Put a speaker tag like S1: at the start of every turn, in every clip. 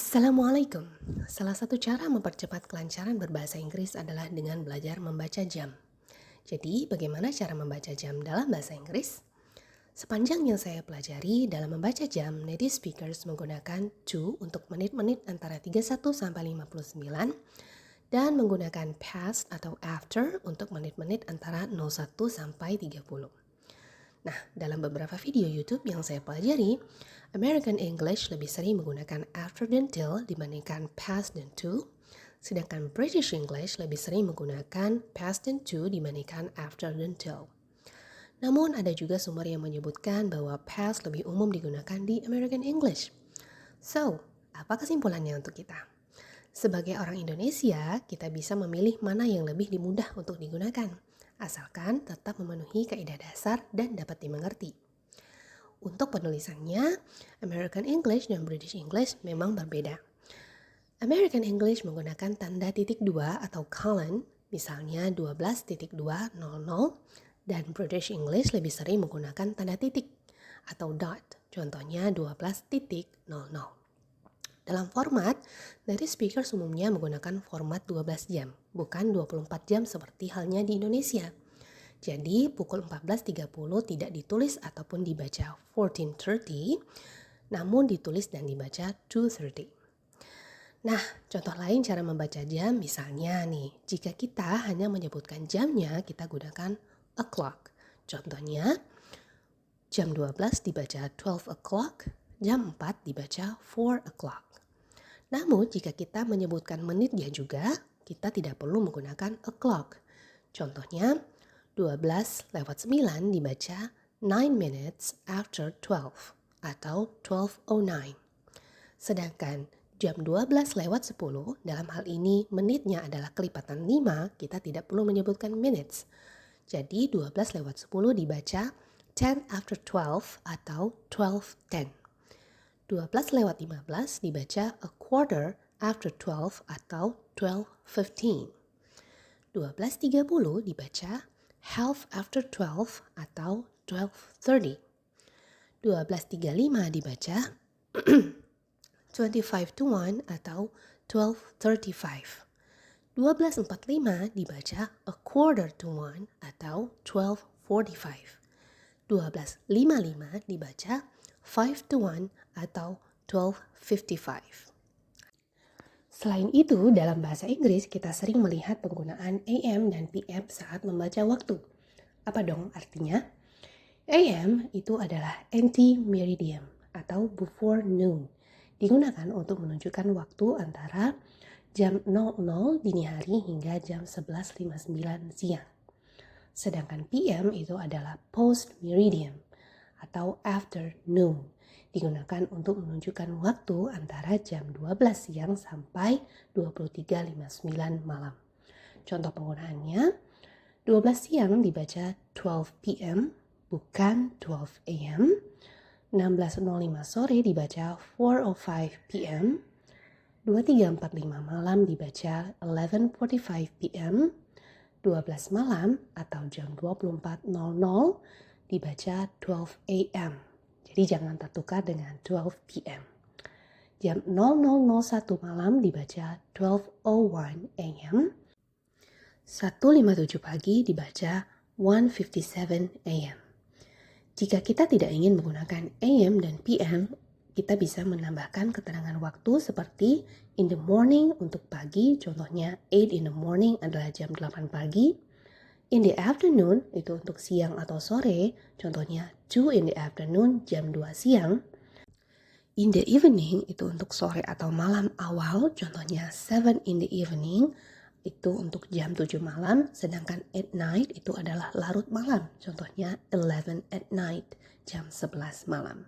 S1: Assalamualaikum. Salah satu cara mempercepat kelancaran berbahasa Inggris adalah dengan belajar membaca jam. Jadi, bagaimana cara membaca jam dalam bahasa Inggris? Sepanjang yang saya pelajari, dalam membaca jam, native speakers menggunakan to untuk menit-menit antara 31 sampai 59 dan menggunakan past atau after untuk menit-menit antara 01 sampai 30. Nah, dalam beberapa video YouTube yang saya pelajari, American English lebih sering menggunakan after dan till dibandingkan past dan to, sedangkan British English lebih sering menggunakan past dan to dibandingkan after dan till. Namun ada juga sumber yang menyebutkan bahwa past lebih umum digunakan di American English. So, apa kesimpulannya untuk kita? Sebagai orang Indonesia, kita bisa memilih mana yang lebih mudah untuk digunakan, asalkan tetap memenuhi kaidah dasar dan dapat dimengerti. Untuk penulisannya, American English dan British English memang berbeda. American English menggunakan tanda titik dua atau colon, misalnya 12.200, dan British English lebih sering menggunakan tanda titik atau dot, contohnya 12.00. Dalam format, native speakers umumnya menggunakan format 12 jam, bukan 24 jam seperti halnya di Indonesia. Jadi, pukul 14.30 tidak ditulis ataupun dibaca 14.30, namun ditulis dan dibaca 2.30. Nah, contoh lain cara membaca jam misalnya nih, jika kita hanya menyebutkan jamnya, kita gunakan o'clock. Contohnya, jam 12 dibaca 12 o'clock, jam 4 dibaca 4 o'clock. Namun, jika kita menyebutkan menitnya juga, kita tidak perlu menggunakan o'clock. Contohnya, 12:09 dibaca 9 minutes after 12 atau 12:09. Sedangkan jam 12:10 dalam hal ini menitnya adalah kelipatan 5, kita tidak perlu menyebutkan minutes. Jadi 12:10 dibaca 10 after 12 atau 12:10. 12:15 dibaca a quarter after 12 atau 12:15. 12:30 dibaca half after 12 atau 12:30. 12:35 dibaca 25 to 1 atau 12:35. 12:45 dibaca a quarter to 1 atau 12:45. 12:55 dibaca 5 to 1 atau 12:55. Selain itu, dalam bahasa Inggris kita sering melihat penggunaan AM dan PM saat membaca waktu. Apa dong artinya? AM itu adalah ante-meridian atau before noon. Digunakan untuk menunjukkan waktu antara jam 00 dini hari hingga jam 11.59 siang. Sedangkan PM itu adalah post-meridian atau afternoon. Digunakan untuk menunjukkan waktu antara jam 12 siang sampai 23.59 malam. Contoh penggunaannya, 12 siang dibaca 12 PM, bukan 12 AM. 16.05 sore dibaca 4:05 PM. 23.45 malam dibaca 11:45 PM. 12 malam atau jam 24.00 dibaca 12 AM. Jadi jangan tertukar dengan 12 PM. Jam 00.01 malam dibaca 12:01 AM. 1:57 pagi dibaca 1:57 AM. Jika kita tidak ingin menggunakan AM dan PM, kita bisa menambahkan keterangan waktu seperti in the morning untuk pagi, contohnya 8 in the morning adalah jam 8 pagi. In the afternoon itu untuk siang atau sore, contohnya 2 in the afternoon jam 2 siang. In the evening itu untuk sore atau malam awal, contohnya 7 in the evening itu untuk jam 7 malam, sedangkan at night itu adalah larut malam, contohnya 11 at night, jam 11 malam.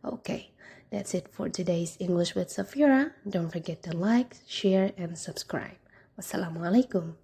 S1: Okay, that's it for today's English with Safira. Don't forget to like, share, and subscribe. Wassalamualaikum.